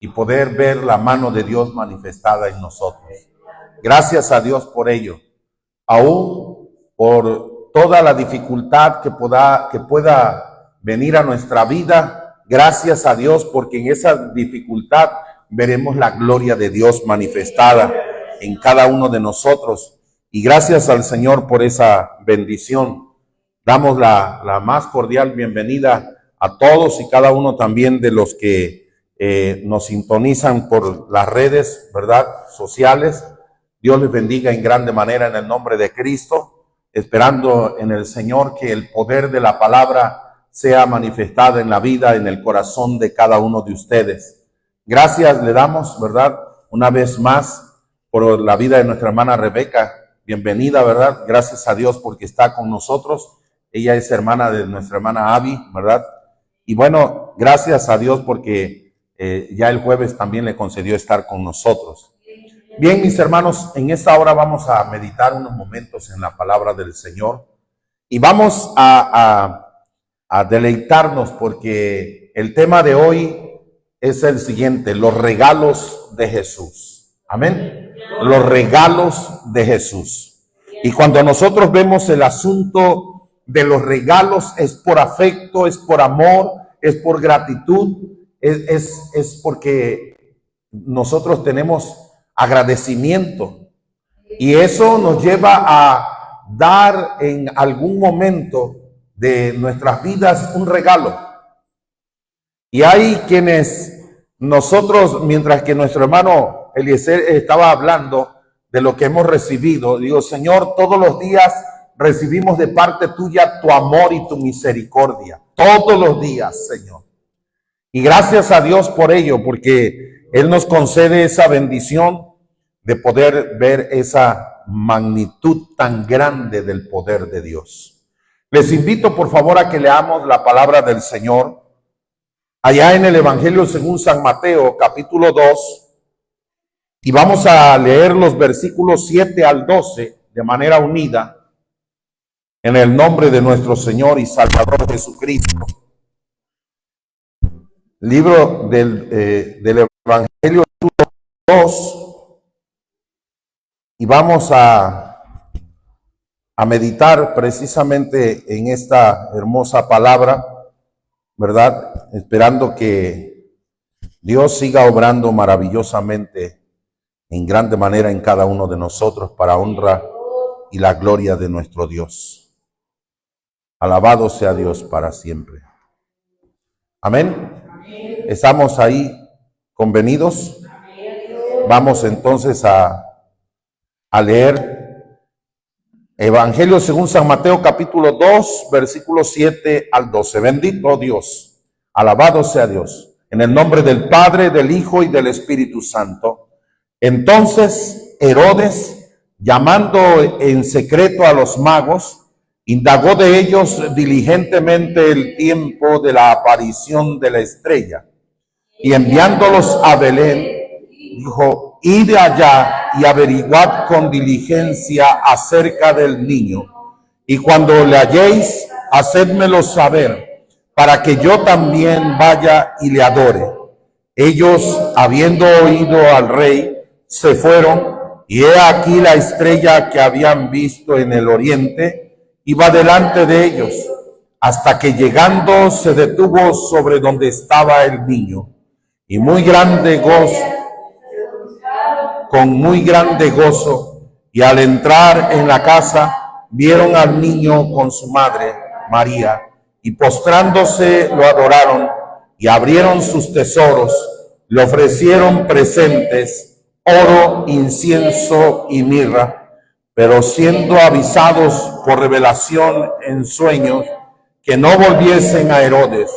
y poder ver la mano de Dios manifestada en nosotros. Gracias a Dios por ello, aún por toda la dificultad que pueda venir a nuestra vida. Gracias a Dios porque en esa dificultad veremos la gloria de Dios manifestada en cada uno de nosotros. Y gracias al Señor por esa bendición. Damos la más cordial bienvenida a todos y cada uno también de los que nos sintonizan por las redes, ¿verdad?, sociales. Dios les bendiga en grande manera en el nombre de Cristo, esperando en el Señor que el poder de la palabra sea manifestada en la vida, en el corazón de cada uno de ustedes. Gracias le damos, ¿verdad?, una vez más por la vida de nuestra hermana Rebeca. Bienvenida, ¿verdad? Gracias a Dios porque está con nosotros. Ella es hermana de nuestra hermana Abby, ¿verdad? Y bueno, gracias a Dios porque ya el jueves también le concedió estar con nosotros. Bien, mis hermanos, en esta hora vamos a meditar unos momentos en la palabra del Señor y vamos a deleitarnos porque el tema de hoy es el siguiente: los regalos de Jesús. Amén. Los regalos de Jesús. Y cuando nosotros vemos el asunto de los regalos, es por afecto, es por amor, es por gratitud, es porque nosotros tenemos agradecimiento. Y eso nos lleva a dar en algún momento de nuestras vidas un regalo. Y hay quienes nosotros, mientras que nuestro hermano Eliezer estaba hablando de lo que hemos recibido, digo, Señor, todos los días recibimos de parte tuya tu amor y tu misericordia. Todos los días, Señor. Y gracias a Dios por ello, porque Él nos concede esa bendición de poder ver esa magnitud tan grande del poder de Dios. Les invito, por favor, a que leamos la palabra del Señor allá en el Evangelio según San Mateo, capítulo 2, y vamos a leer los versículos 7 al 12 de manera unida, en el nombre de nuestro Señor y Salvador Jesucristo. Libro del Evangelio 2, y vamos a meditar precisamente en esta hermosa palabra, ¿verdad? Esperando que Dios siga obrando maravillosamente en grande manera en cada uno de nosotros para honra y la gloria de nuestro Dios. Alabado sea Dios para siempre. Amén. ¿Estamos ahí convenidos? Vamos entonces a leer Evangelio según San Mateo capítulo 2, versículos 7 al 12. Bendito Dios, alabado sea Dios, en el nombre del Padre, del Hijo y del Espíritu Santo. Entonces Herodes, llamando en secreto a los magos, indagó de ellos diligentemente el tiempo de la aparición de la estrella, y enviándolos a Belén, dijo: id allá y averiguad con diligencia acerca del niño, y cuando le halléis, hacedmelo saber, para que yo también vaya y le adore. Ellos, habiendo oído al rey, se fueron, y he aquí la estrella que habían visto en el oriente iba delante de ellos, hasta que llegando se detuvo sobre donde estaba el niño, y con muy grande gozo, y al entrar en la casa, vieron al niño con su madre, María, y postrándose lo adoraron, y abrieron sus tesoros, le ofrecieron presentes, oro, incienso y mirra. Pero siendo avisados por revelación en sueños que no volviesen a Herodes,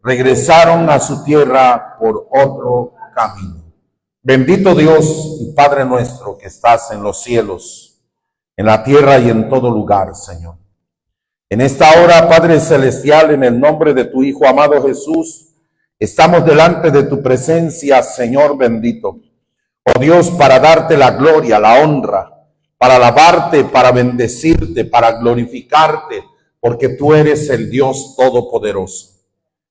regresaron a su tierra por otro camino. Bendito Dios y Padre nuestro que estás en los cielos, en la tierra y en todo lugar, Señor. En esta hora, Padre Celestial, en el nombre de tu Hijo amado Jesús, estamos delante de tu presencia, Señor bendito. Oh Dios, para darte la gloria, la honra, para alabarte, para bendecirte, para glorificarte, porque tú eres el Dios Todopoderoso.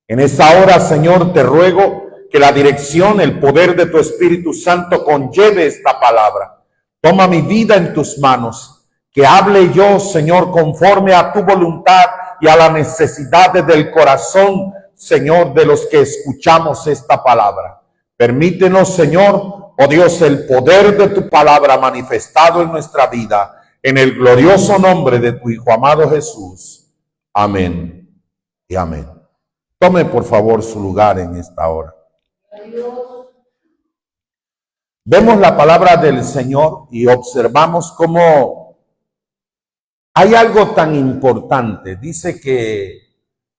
En esta hora, Señor, te ruego que la dirección, el poder de tu Espíritu Santo conlleve esta palabra. Toma mi vida en tus manos, que hable yo, Señor, conforme a tu voluntad y a las necesidades del corazón, Señor, de los que escuchamos esta palabra. Permítenos, Señor, oh Dios, el poder de tu palabra manifestado en nuestra vida, en el glorioso nombre de tu Hijo amado Jesús. Amén y amén. Tome por favor su lugar en esta hora. Vemos la palabra del Señor y observamos cómo hay algo tan importante. Dice que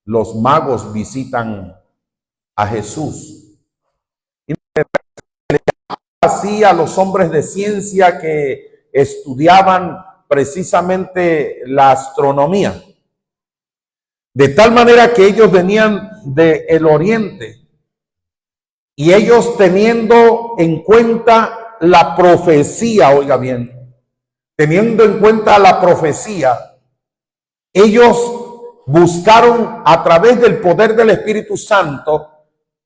los magos visitan a Jesús. Y así a los hombres de ciencia que estudiaban precisamente la astronomía. De tal manera que ellos venían del oriente y ellos teniendo en cuenta la profecía, oiga bien, teniendo en cuenta la profecía, ellos buscaron a través del poder del Espíritu Santo,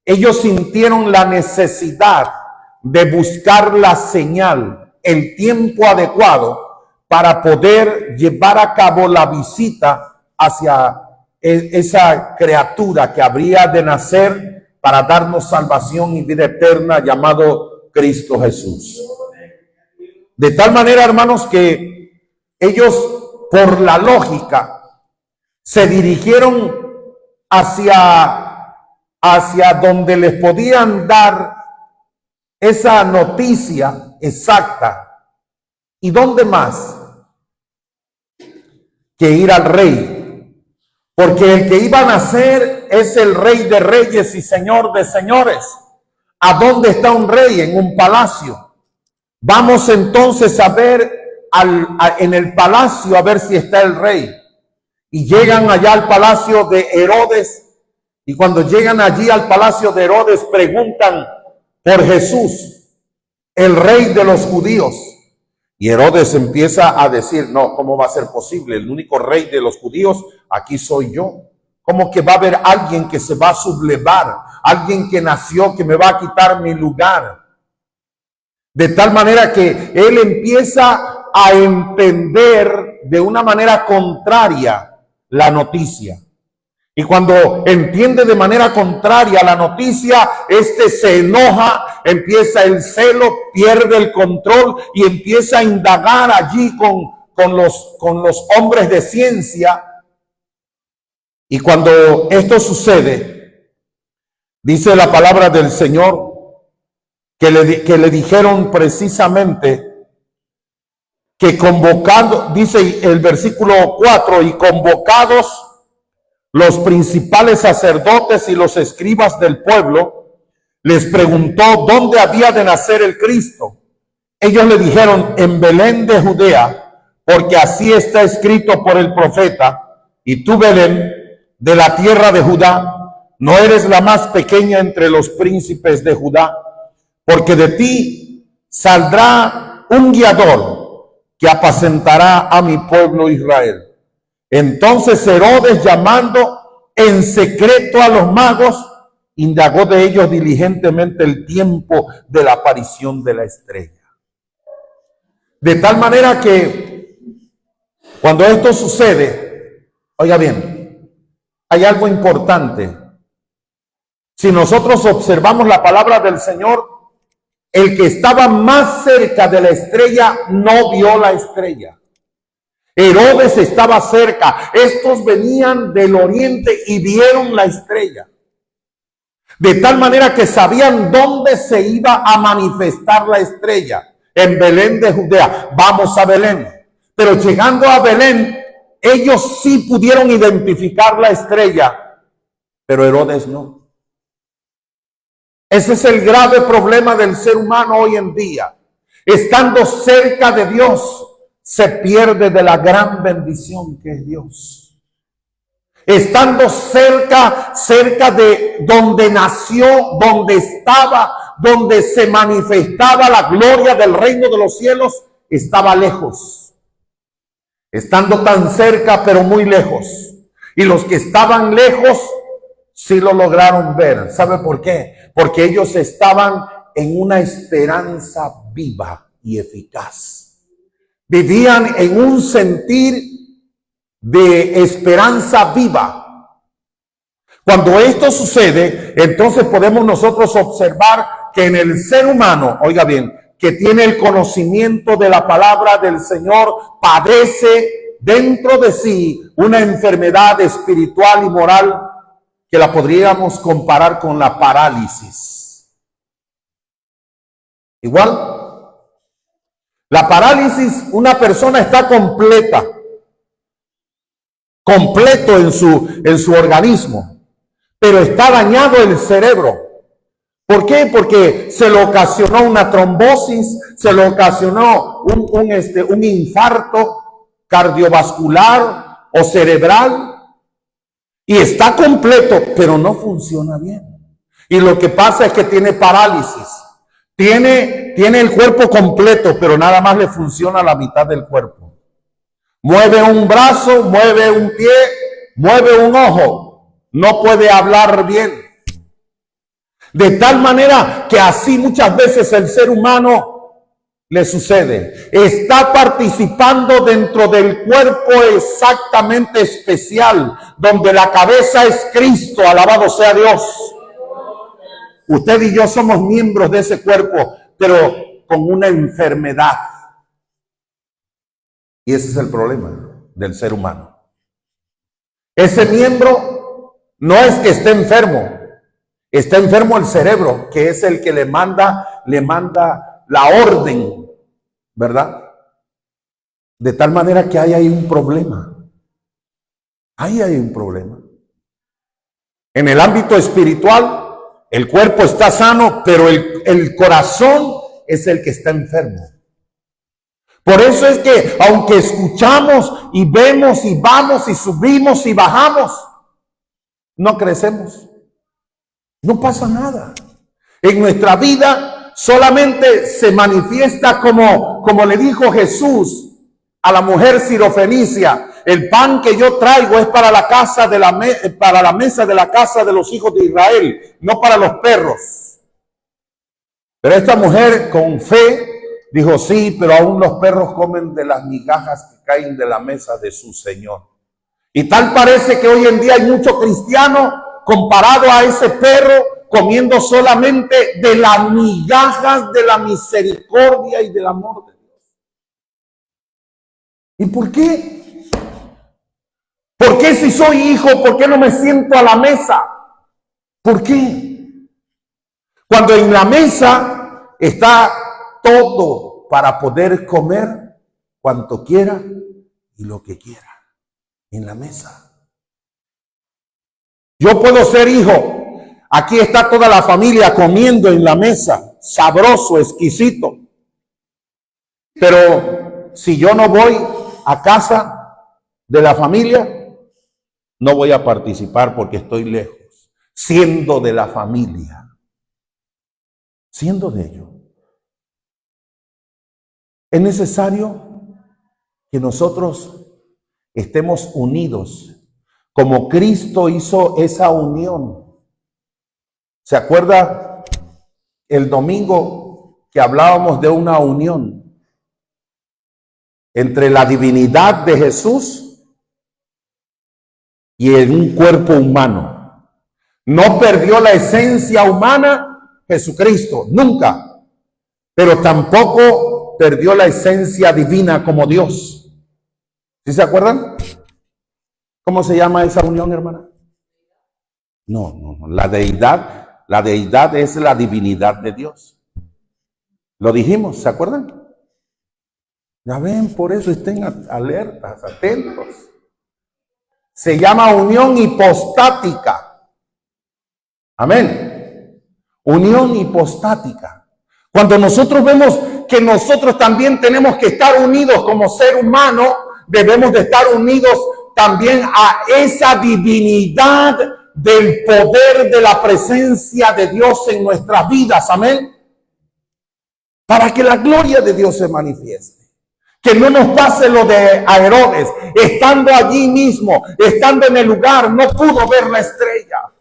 ellos sintieron la necesidad de buscar la señal, el tiempo adecuado para poder llevar a cabo la visita hacia esa criatura que habría de nacer para darnos salvación y vida eterna, llamado Cristo Jesús. De tal manera, hermanos, que ellos, por la lógica, se dirigieron hacia donde les podían dar esa noticia exacta. ¿Y dónde más que ir al rey? Porque el que iba a nacer es el Rey de Reyes y Señor de Señores. ¿A dónde está un rey? En un palacio. Vamos entonces a ver en el palacio a ver si está el rey. Y llegan allá al palacio de Herodes. Y cuando llegan allí al palacio de Herodes preguntan por Jesús, el rey de los judíos. Y Herodes empieza a decir, no, ¿cómo va a ser posible? El único rey de los judíos, aquí soy yo. ¿Cómo que va a haber alguien que se va a sublevar? Alguien que nació, que me va a quitar mi lugar. De tal manera que él empieza a entender de una manera contraria la noticia. Y cuando entiende de manera contraria la noticia, se enoja, empieza el celo, pierde el control y empieza a indagar allí con los hombres de ciencia. Y cuando esto sucede, dice la palabra del Señor que le dijeron precisamente que convocando, dice el versículo 4, y convocados los principales sacerdotes y los escribas del pueblo, les preguntó dónde había de nacer el Cristo. Ellos le dijeron, en Belén de Judea, porque así está escrito por el profeta, y tú, Belén, de la tierra de Judá, no eres la más pequeña entre los príncipes de Judá, porque de ti saldrá un guiador que apacentará a mi pueblo Israel. Entonces Herodes, llamando en secreto a los magos, indagó de ellos diligentemente el tiempo de la aparición de la estrella. De tal manera que cuando esto sucede, oiga bien, hay algo importante. Si nosotros observamos la palabra del Señor, el que estaba más cerca de la estrella no vio la estrella. Herodes estaba cerca. Estos venían del oriente y vieron la estrella. De tal manera que sabían dónde se iba a manifestar la estrella. En Belén de Judea. Vamos a Belén. Pero llegando a Belén, ellos sí pudieron identificar la estrella, pero Herodes no. Ese es el grave problema del ser humano hoy en día. Estando cerca de Dios, se pierde de la gran bendición que es Dios. Estando cerca de donde nació, donde estaba, donde se manifestaba la gloria del reino de los cielos, estaba lejos. Estando tan cerca, pero muy lejos. Y los que estaban lejos, sí lo lograron ver. ¿Sabe por qué? Porque ellos estaban en una esperanza viva y eficaz. Vivían en un sentir de esperanza viva. Cuando esto sucede, entonces podemos nosotros observar que en el ser humano, oiga bien, que tiene el conocimiento de la palabra del Señor, padece dentro de sí una enfermedad espiritual y moral que la podríamos comparar con la parálisis. Igual, la parálisis, una persona está completo en su organismo, pero está dañado el cerebro. ¿Por qué? Porque se le ocasionó una trombosis, se le ocasionó un infarto cardiovascular o cerebral, y está completo, pero no funciona bien. Y lo que pasa es que tiene parálisis. Tiene el cuerpo completo, pero nada más le funciona la mitad del cuerpo. Mueve un brazo, mueve un pie, mueve un ojo. No puede hablar bien. De tal manera que así muchas veces el ser humano le sucede. Está participando dentro del cuerpo exactamente especial, donde la cabeza es Cristo, alabado sea Dios. Usted y yo somos miembros de ese cuerpo, pero con una enfermedad. Y ese es el problema del ser humano. Ese miembro no es que esté enfermo. Está enfermo el cerebro, que es el que le manda la orden, ¿verdad? De tal manera que ahí hay un problema. Ahí hay un problema. En el ámbito espiritual, el cuerpo está sano, pero el corazón es el que está enfermo. Por eso es que aunque escuchamos y vemos y vamos y subimos y bajamos, no crecemos. No pasa nada. En nuestra vida solamente se manifiesta como le dijo Jesús a la mujer sirofenicia: el pan que yo traigo es para la casa para la mesa de la casa de los hijos de Israel, no para los perros. Pero esta mujer con fe dijo: sí, pero aún los perros comen de las migajas que caen de la mesa de su Señor. Y tal parece que hoy en día hay muchos cristianos comparado a ese perro, comiendo solamente de las migajas de la misericordia y del amor de Dios. ¿Y por qué? ¿Por qué si soy hijo, por qué no me siento a la mesa? ¿Por qué? Cuando en la mesa está todo para poder comer cuanto quiera y lo que quiera. En la mesa. Yo puedo ser hijo. Aquí está toda la familia comiendo en la mesa, sabroso, exquisito. Pero si yo no voy a casa de la familia, no voy a participar porque estoy lejos, siendo de la familia, siendo de ellos. Es necesario que nosotros estemos unidos, como Cristo hizo esa unión. ¿Se acuerda el domingo que hablábamos de una unión entre la divinidad de Jesús y en un cuerpo humano? No perdió la esencia humana Jesucristo, nunca, pero tampoco perdió la esencia divina como Dios. ¿Sí se acuerdan? ¿Cómo se llama esa unión, hermana? No. La deidad es la divinidad de Dios. Lo dijimos, ¿se acuerdan? Ya ven, por eso estén alertas, atentos. Se llama unión hipostática. Amén. Unión hipostática. Cuando nosotros vemos que nosotros también tenemos que estar unidos como ser humano, debemos de estar unidos también a esa divinidad del poder de la presencia de Dios en nuestras vidas. Amén. Para que la gloria de Dios se manifieste. Que no nos pase lo de Herodes, estando allí mismo, estando en el lugar, no pudo ver la estrella.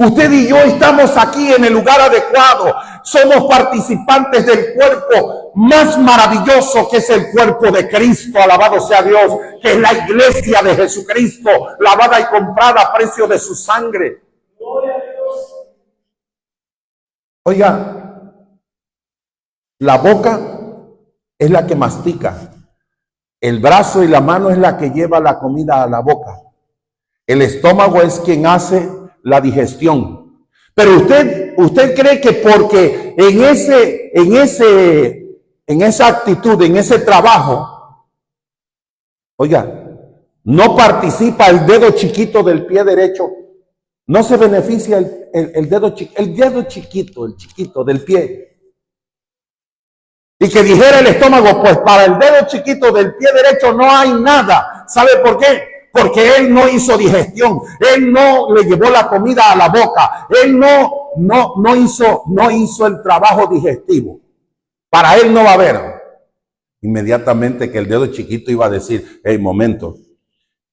Usted y yo estamos aquí en el lugar adecuado. Somos participantes del cuerpo más maravilloso, que es el cuerpo de Cristo. Alabado sea Dios, que es la iglesia de Jesucristo, lavada y comprada a precio de su sangre. Oiga, la boca es la que mastica. El brazo y la mano es la que lleva la comida a la boca. El estómago es quien hace la digestión. Pero usted cree que porque en esa actitud, en ese trabajo, oiga, no participa el dedo chiquito del pie derecho, no se beneficia el dedo chiquito, el chiquito del pie. Y que dijera el estómago, pues para el dedo chiquito del pie derecho no hay nada. ¿Sabe por qué? Porque él no hizo digestión, él no le llevó la comida a la boca, él no hizo el trabajo digestivo. Para él no va a haber. Inmediatamente que el dedo chiquito iba a decir, hey, momento,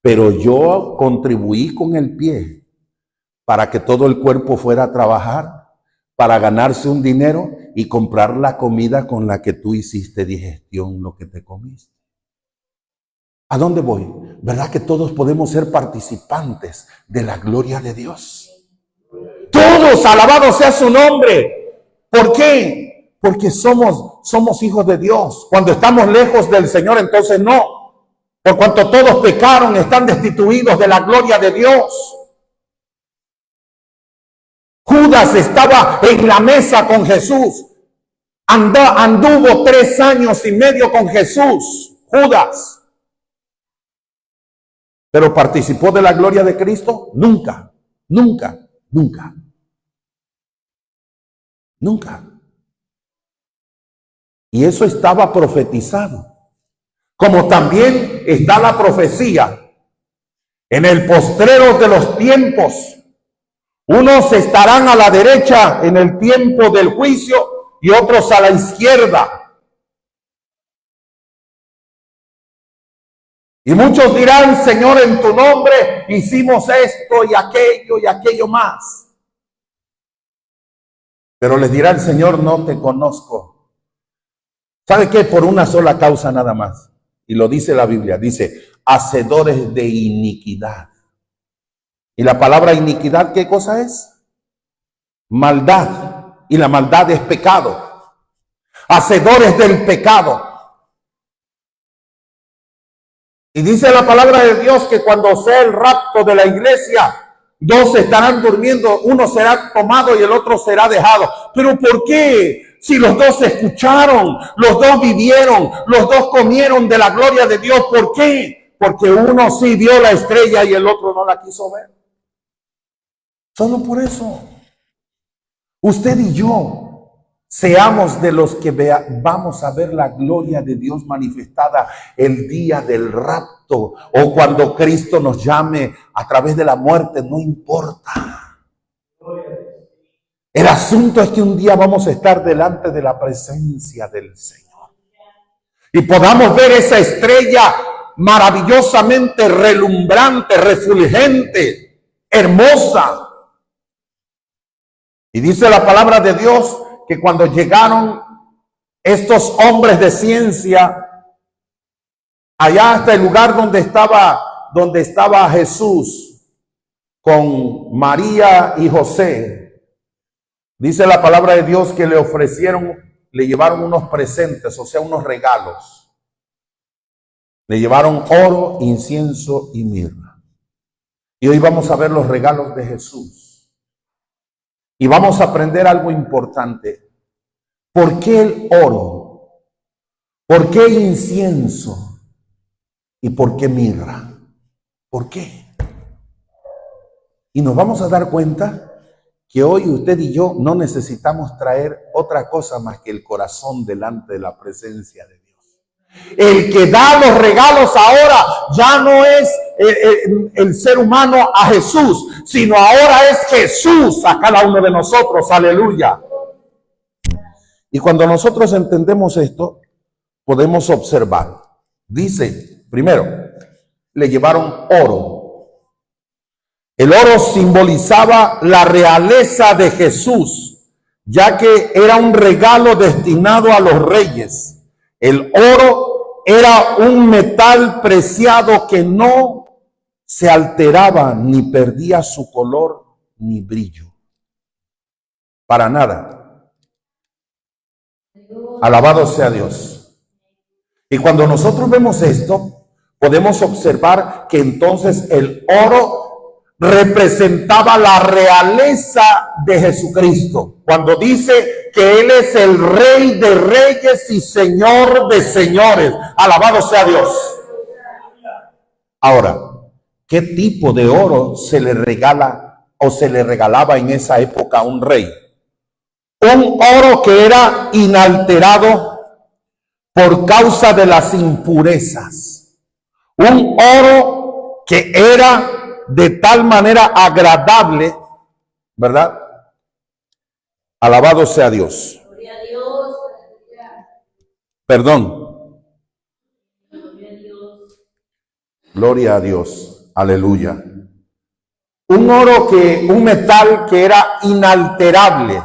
pero yo contribuí con el pie para que todo el cuerpo fuera a trabajar, para ganarse un dinero y comprar la comida con la que tú hiciste digestión, lo que te comiste. ¿A dónde voy? ¿Verdad que todos podemos ser participantes de la gloria de Dios? Todos, alabado sea su nombre. ¿Por qué? Porque somos hijos de Dios. Cuando estamos lejos del Señor, entonces no. Por cuanto todos pecaron, están destituidos de la gloria de Dios. Judas estaba en la mesa con Jesús. Anduvo 3 años y medio con Jesús. Judas. ¿Pero participó de la gloria de Cristo? Nunca, nunca, nunca. Nunca. Y eso estaba profetizado. Como también está la profecía. En el postrero de los tiempos, unos estarán a la derecha en el tiempo del juicio y otros a la izquierda. Y muchos dirán, Señor, en tu nombre hicimos esto y aquello más. Pero les dirá el Señor, no te conozco. ¿Sabe qué? Por una sola causa nada más. Y lo dice la Biblia, dice, hacedores de iniquidad. ¿Y la palabra iniquidad qué cosa es? Maldad. Y la maldad es pecado. Hacedores del pecado. Y dice la palabra de Dios que cuando sea el rapto de la iglesia, 2 estarán durmiendo, uno será tomado y el otro será dejado. ¿Pero por qué? Si los 2 escucharon, los 2 vivieron, los 2 comieron de la gloria de Dios. ¿Por qué? Porque uno sí vio la estrella y el otro no la quiso ver. Solo por eso. Usted y yo seamos de los que vamos a ver la gloria de Dios manifestada el día del rapto o cuando Cristo nos llame a través de la muerte, no importa. El asunto es que un día vamos a estar delante de la presencia del Señor y podamos ver esa estrella maravillosamente relumbrante, refulgente, hermosa. Y dice la palabra de Dios que cuando llegaron estos hombres de ciencia allá hasta el lugar donde estaba Jesús con María y José, dice la palabra de Dios que le llevaron unos presentes, o sea, unos regalos. Le llevaron oro, incienso y mirra. Y hoy vamos a ver los regalos de Jesús. Y vamos a aprender algo importante. ¿Por qué el oro? ¿Por qué incienso? ¿Y por qué mirra? ¿Por qué? Y nos vamos a dar cuenta que hoy usted y yo no necesitamos traer otra cosa más que el corazón delante de la presencia de Dios. El que da los regalos ahora ya no es el ser humano a Jesús, sino ahora es Jesús a cada uno de nosotros. Aleluya. Y cuando nosotros entendemos esto, podemos observar. Dice, primero, le llevaron oro. El oro simbolizaba la realeza de Jesús, ya que era un regalo destinado a los reyes. El oro era un metal preciado que no se alteraba ni perdía su color ni brillo. Para nada. Alabado sea Dios. Y cuando nosotros vemos esto, podemos observar que entonces el oro representaba la realeza de Jesucristo. Cuando dice que Él es el Rey de reyes y Señor de señores. Alabado sea Dios. Ahora, ¿qué tipo de oro se le regala o se le regalaba en esa época a un rey? Un oro que era inalterado por causa de las impurezas. Un oro que era de tal manera agradable, ¿verdad? Alabado sea Dios. Gloria a Dios. Perdón. Gloria a Dios. Gloria a Dios. Aleluya. Un metal que era inalterable.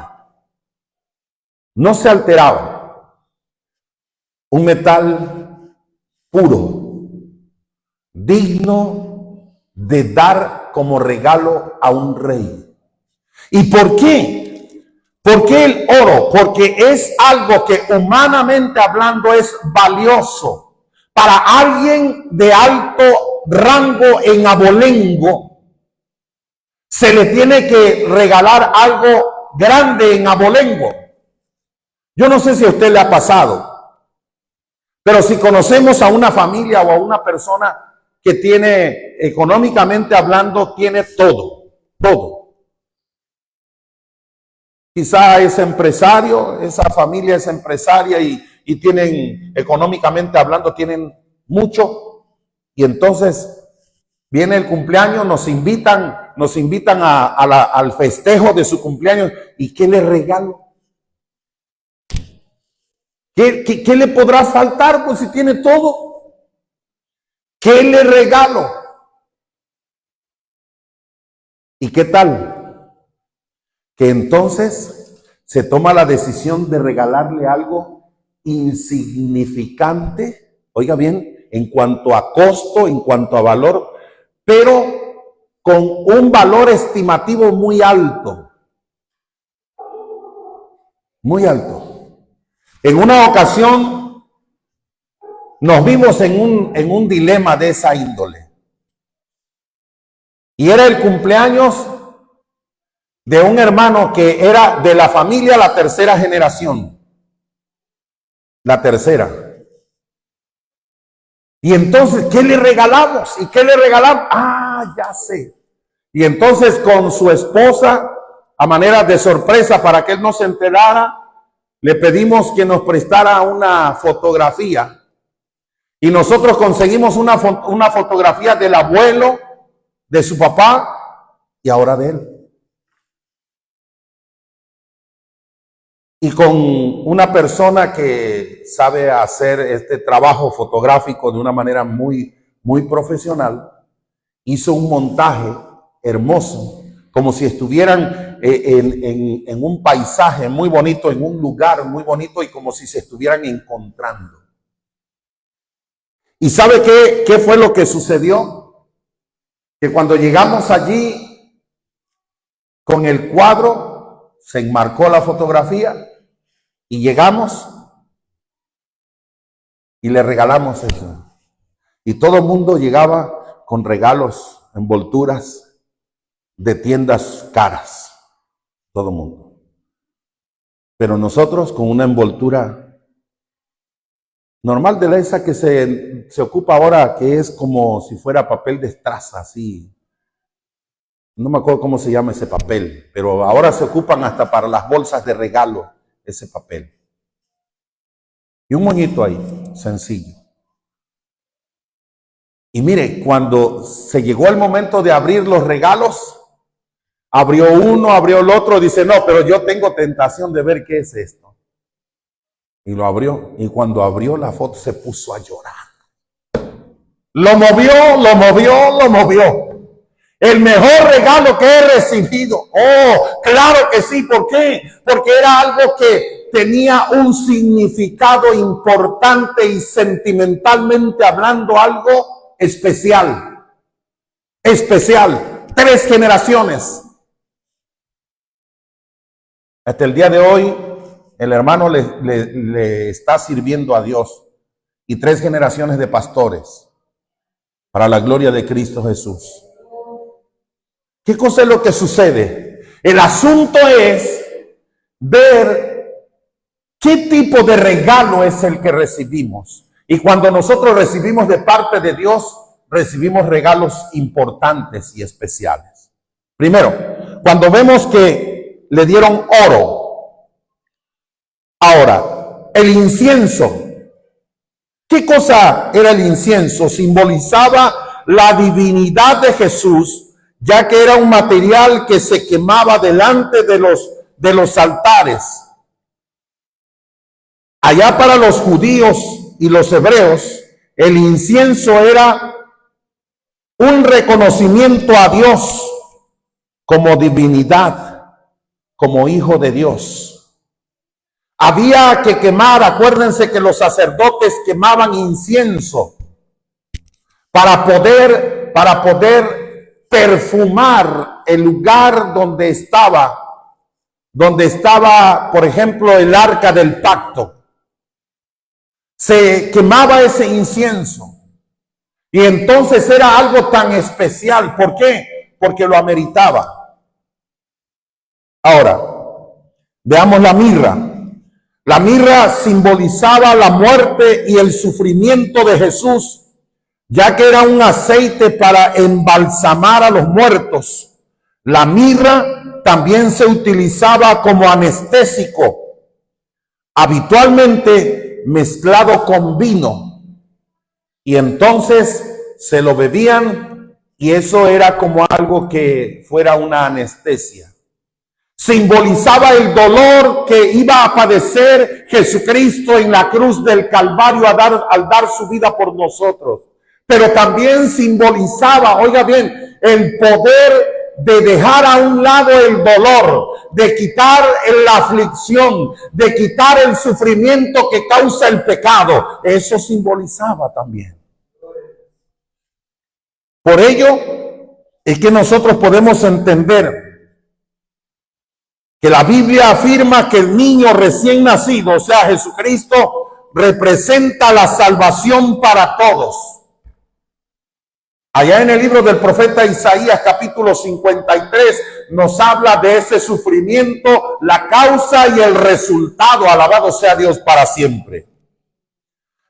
No se alteraba. Un metal puro, digno de dar como regalo a un rey. ¿Y por qué? ¿Por qué el oro? Porque es algo que humanamente hablando es valioso. Para alguien de alto rango en abolengo, se le tiene que regalar algo grande en abolengo. Yo no sé si a usted le ha pasado, pero si conocemos a una familia o a una persona que tiene, económicamente hablando, tiene todo. Quizá es empresario, esa familia es empresaria y tienen, económicamente hablando, tienen mucho. Y entonces viene el cumpleaños, nos invitan al festejo de su cumpleaños. ¿Y qué le regalo? ¿Qué le podrá faltar pues si tiene todo? ¿Qué le regalo? ¿Y qué tal? Que entonces se toma la decisión de regalarle algo insignificante, oiga bien, en cuanto a costo, en cuanto a valor, pero con un valor estimativo muy alto. Muy alto. En una ocasión nos vimos en un dilema de esa índole. Y era el cumpleaños de un hermano que era de la familia la tercera generación. La tercera. Y entonces, ¿qué le regalamos? ¿Y qué le regalamos? Ah, ya sé. Y entonces con su esposa, a manera de sorpresa para que él no se enterara, le pedimos que nos prestara una fotografía. Y nosotros conseguimos una fotografía del abuelo, de su papá y ahora de él. Y con una persona que sabe hacer este trabajo fotográfico de una manera muy profesional, hizo un montaje hermoso, como si estuvieran en un paisaje muy bonito, en un lugar muy bonito y como si se estuvieran encontrando. ¿Y sabe qué fue lo que sucedió? Que cuando llegamos allí con el cuadro, se enmarcó la fotografía y llegamos y le regalamos eso. Y todo el mundo llegaba con regalos, envolturas de tiendas caras. Todo el mundo. Pero nosotros con una envoltura normal de esa que se ocupa ahora, que es como si fuera papel de estraza, así. No me acuerdo cómo se llama ese papel, pero ahora se ocupan hasta para las bolsas de regalo ese papel. Y un moñito ahí, sencillo. Y mire, cuando se llegó el momento de abrir los regalos, abrió uno, abrió el otro, dice, no, pero yo tengo tentación de ver qué es esto. Y lo abrió, y cuando abrió la foto se puso a llorar. Lo movió. El mejor regalo que he recibido. Oh, claro que sí. ¿Por qué? Porque era algo que tenía un significado importante y sentimentalmente hablando algo especial. Especial. 3 generaciones. Hasta el día de hoy, el hermano le está sirviendo a Dios. Y 3 generaciones de pastores. Para la gloria de Cristo Jesús. ¿Qué cosa es lo que sucede? El asunto es ver qué tipo de regalo es el que recibimos. Y cuando nosotros recibimos de parte de Dios, recibimos regalos importantes y especiales. Primero, cuando vemos que le dieron oro. Ahora, el incienso. ¿Qué cosa era el incienso? Simbolizaba la divinidad de Jesús, ya que era un material que se quemaba delante de los altares. Allá para los judíos y los hebreos, el incienso era un reconocimiento a Dios como divinidad, como hijo de Dios. Había que quemar, acuérdense que los sacerdotes quemaban incienso para poder perfumar el lugar donde estaba, por ejemplo, el arca del pacto. Se quemaba ese incienso. Y entonces era algo tan especial. ¿Por qué? Porque lo ameritaba. Ahora, veamos la mirra. La mirra simbolizaba la muerte y el sufrimiento de Jesús, ya que era un aceite para embalsamar a los muertos. La mirra también se utilizaba como anestésico, habitualmente mezclado con vino. Y entonces se lo bebían y eso era como algo que fuera una anestesia. Simbolizaba el dolor que iba a padecer Jesucristo en la cruz del Calvario al dar su vida por nosotros. Pero también simbolizaba, oiga bien, el poder de dejar a un lado el dolor, de quitar la aflicción, de quitar el sufrimiento que causa el pecado. Eso simbolizaba también. Por ello es que nosotros podemos entender que la Biblia afirma que el niño recién nacido, o sea, Jesucristo, representa la salvación para todos. Allá en el libro del profeta Isaías, capítulo 53, nos habla de ese sufrimiento, la causa y el resultado. Alabado sea Dios para siempre.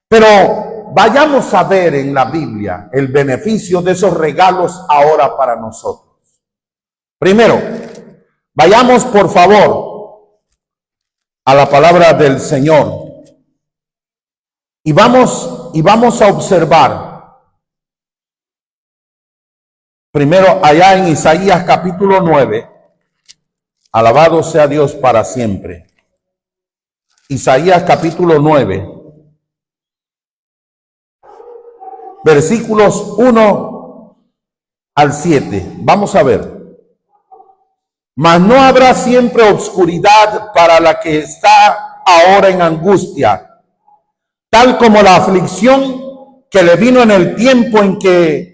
Pero vayamos a ver en la Biblia el beneficio de esos regalos ahora para nosotros. Primero, vayamos por favor a la palabra del Señor y vamos a observar. Primero, allá en Isaías capítulo 9, alabado sea Dios para siempre. Isaías capítulo 9, versículos 1 al 7. Vamos a ver. Mas no habrá siempre obscuridad para la que está ahora en angustia, tal como la aflicción que le vino en el tiempo en que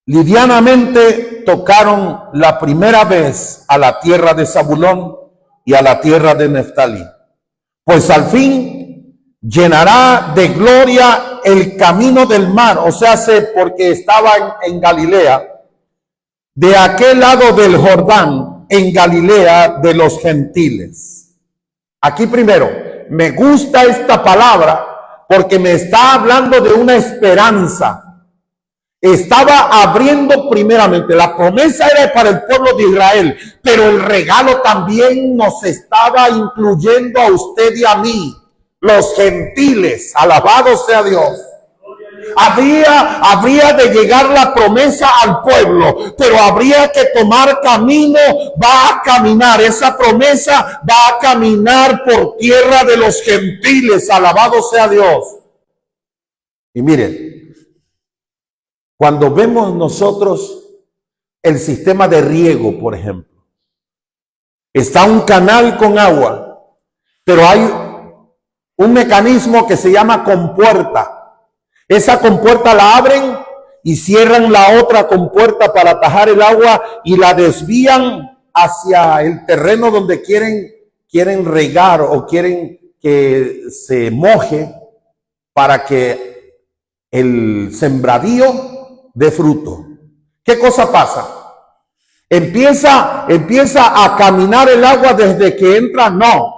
livianamente tocaron la primera vez a la tierra de Zabulón y a la tierra de Neftalí. Pues al fin llenará de gloria el camino del mar, o sea, porque estaba en Galilea, de aquel lado del Jordán, en Galilea de los gentiles. Aquí primero, me gusta esta palabra porque me está hablando de una esperanza. Estaba abriendo primeramente, la promesa era para el pueblo de Israel, pero el regalo también nos estaba incluyendo a usted y a mí, los gentiles. Alabado sea Dios. Habría de llegar la promesa al pueblo, pero habría que tomar camino, va a caminar, esa promesa va a caminar por tierra de los gentiles. Alabado sea Dios. Y miren, cuando vemos nosotros el sistema de riego, por ejemplo. Está un canal con agua, pero hay un mecanismo que se llama compuerta. Esa compuerta la abren y cierran la otra compuerta para atajar el agua y la desvían hacia el terreno donde quieren regar o quieren que se moje para que el sembradío dé fruto. ¿Qué cosa pasa? Empieza a caminar el agua desde que entra, no.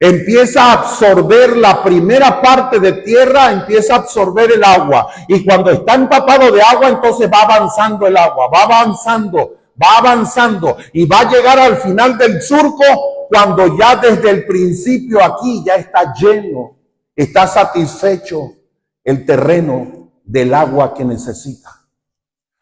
Empieza a absorber la primera parte de tierra, empieza a absorber el agua. Y cuando está empapado de agua, entonces va avanzando el agua, va avanzando y va a llegar al final del surco cuando ya desde el principio aquí ya está lleno, está satisfecho el terreno del agua que necesita.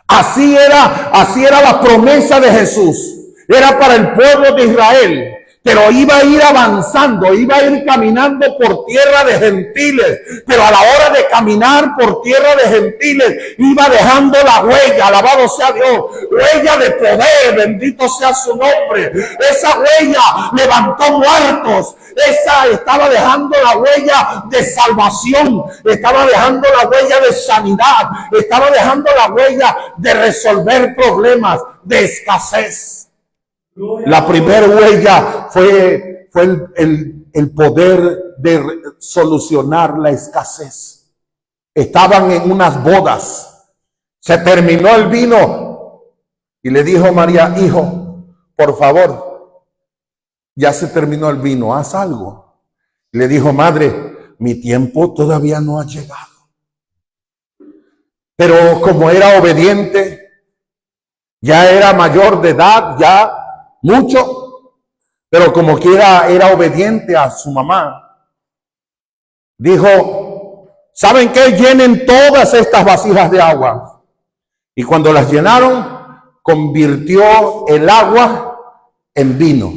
Así era la promesa de Jesús. Era para el pueblo de Israel, pero iba a ir avanzando, iba a ir caminando por tierra de gentiles, pero a la hora de caminar por tierra de gentiles, iba dejando la huella, alabado sea Dios, huella de poder, bendito sea su nombre. Esa huella levantó muertos, esa estaba dejando la huella de salvación, estaba dejando la huella de sanidad, estaba dejando la huella de resolver problemas de escasez. La primera huella fue el poder de solucionar la escasez. Estaban en unas bodas, se terminó el vino y le dijo María: hijo, por favor, ya se terminó el vino, haz algo. Le dijo: madre, mi tiempo todavía no ha llegado. Pero como era obediente, ya era mayor de edad, ya mucho, pero como quiera era obediente a su mamá, dijo: ¿saben qué? Llenen todas estas vasijas de agua. Y cuando las llenaron, convirtió el agua en vino.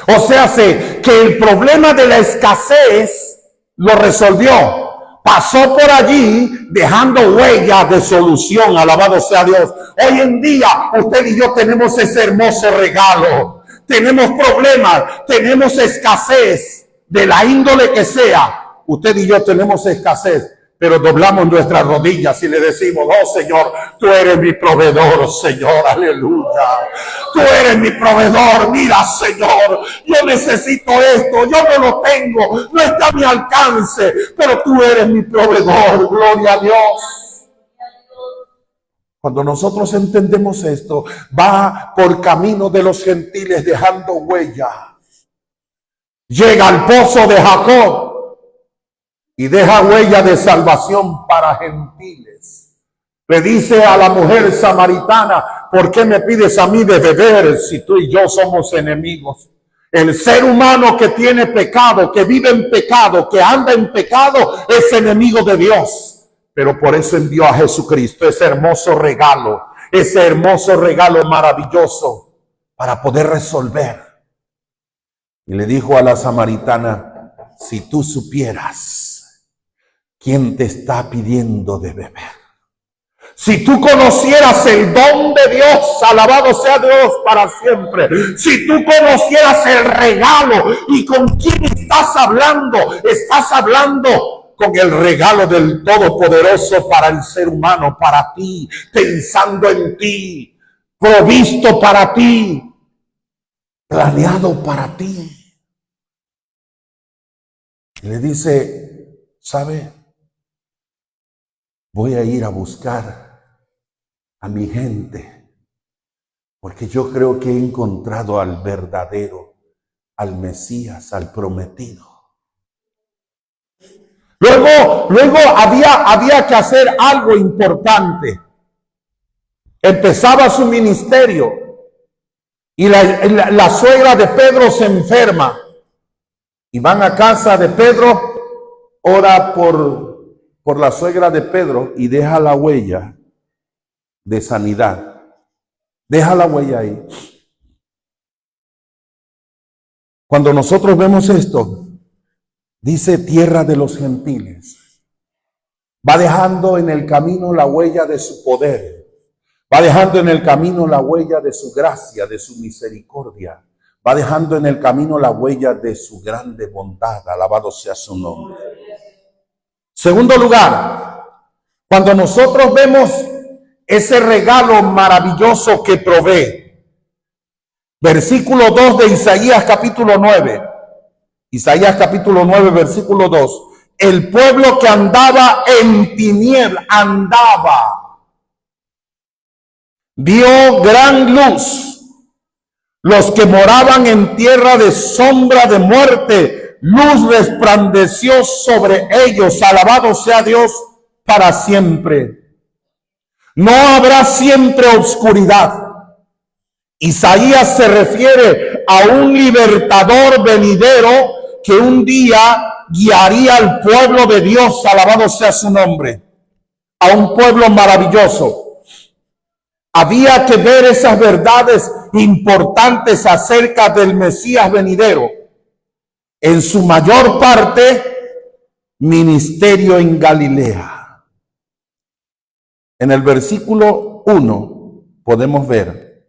O sea, que el problema de la escasez lo resolvió. Pasó por allí dejando huellas de solución, alabado sea Dios. Hoy en día usted y yo tenemos ese hermoso regalo. Tenemos problemas, tenemos escasez de la índole que sea. Usted y yo tenemos escasez, pero doblamos nuestras rodillas y le decimos: oh Señor, tú eres mi proveedor, Señor, aleluya. Tú eres mi proveedor, mira Señor, yo necesito esto, yo no lo tengo, no está a mi alcance, pero tú eres mi proveedor, gloria a Dios. Cuando nosotros entendemos esto, va por camino de los gentiles dejando huella. Llega al pozo de Jacob y deja huella de salvación para gentiles. Le dice a la mujer samaritana: ¿por qué me pides a mí de beber si tú y yo somos enemigos? El ser humano que tiene pecado, que vive en pecado, que anda en pecado, es enemigo de Dios. Pero por eso envió a Jesucristo, ese hermoso regalo maravilloso para poder resolver. Y le dijo a la samaritana: si tú supieras quién te está pidiendo de beber, si tú conocieras el don de Dios, alabado sea Dios para siempre, si tú conocieras el regalo y con quién estás hablando con el regalo del Todopoderoso para el ser humano, para ti, pensando en ti, provisto para ti, planeado para ti. Y le dice: ¿sabe? Voy a ir a buscar a mi gente, porque yo creo que he encontrado al verdadero, al Mesías, al prometido. Luego había que hacer algo importante. Empezaba su ministerio y la suegra de Pedro se enferma. Y van a casa de Pedro, ora por la suegra de Pedro y deja la huella de sanidad. Deja la huella ahí. Cuando nosotros vemos esto, dice tierra de los gentiles. Va dejando en el camino la huella de su poder. Va dejando en el camino la huella de su gracia, de su misericordia. Va dejando en el camino la huella de su grande bondad. Alabado sea su nombre. Segundo lugar, cuando nosotros vemos ese regalo maravilloso que provee. Versículo 2 de Isaías capítulo 9. Isaías capítulo 9, versículo 2. El pueblo que andaba en tinieblas, vio gran luz. Los que moraban en tierra de sombra de muerte, luz resplandeció sobre ellos. Alabado sea Dios para siempre. No habrá siempre oscuridad. Isaías se refiere a un libertador venidero que un día guiaría al pueblo de Dios. Alabado sea su nombre. A un pueblo maravilloso. Había que ver esas verdades importantes acerca del Mesías venidero. En su mayor parte, ministerio en Galilea. En el versículo 1 podemos ver: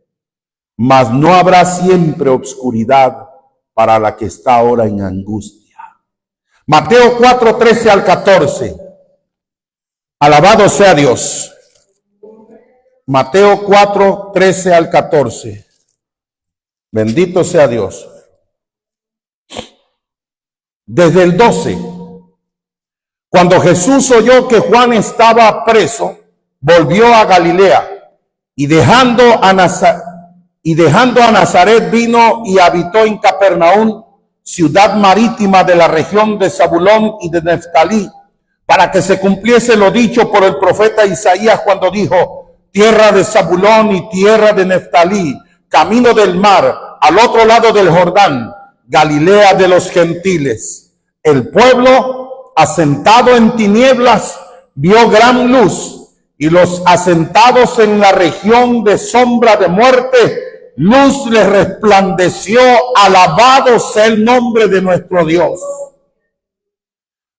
mas no habrá siempre obscuridad para la que está ahora en angustia. Mateo 4, 13 al 14. Alabado sea Dios. Mateo 4, 13 al 14. Bendito sea Dios. Desde el 12. Cuando Jesús oyó que Juan estaba preso, volvió a Galilea y dejando a Nazaret vino y habitó en Capernaum, ciudad marítima de la región de Zabulón y de Neftalí, para que se cumpliese lo dicho por el profeta Isaías cuando dijo: tierra de Zabulón y tierra de Neftalí, camino del mar, al otro lado del Jordán, Galilea de los gentiles. El pueblo asentado en tinieblas vio gran luz, y los asentados en la región de sombra de muerte, luz les resplandeció. Alabado sea el nombre de nuestro Dios.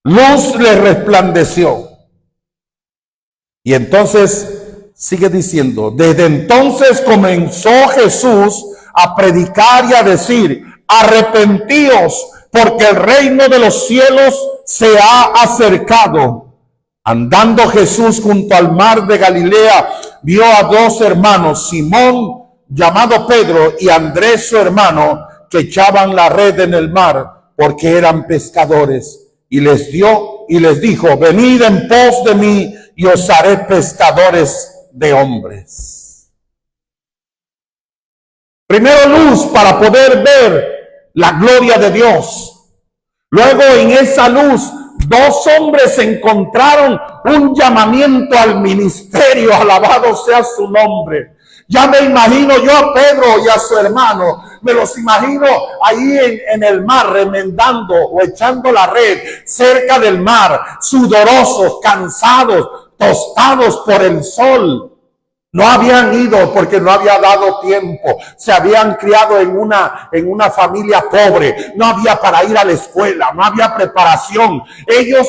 Luz les resplandeció. Y entonces sigue diciendo: desde entonces comenzó Jesús a predicar y a decir: arrepentíos, porque el reino de los cielos se ha acercado. Andando Jesús junto al mar de Galilea, vio a dos hermanos, Simón llamado Pedro y Andrés su hermano, que echaban la red en el mar porque eran pescadores. Y les dijo: venid en pos de mí y os haré pescadores de hombres. Primero luz para poder ver la gloria de Dios. Luego en esa luz dos hombres encontraron un llamamiento al ministerio. Alabado sea su nombre. Ya me imagino yo a Pedro y a su hermano, me los imagino ahí en el mar remendando o echando la red cerca del mar, sudorosos, cansados, tostados por el sol. No habían ido porque no había dado tiempo. Se habían criado en una familia pobre. No había para ir a la escuela. No había preparación. Ellos,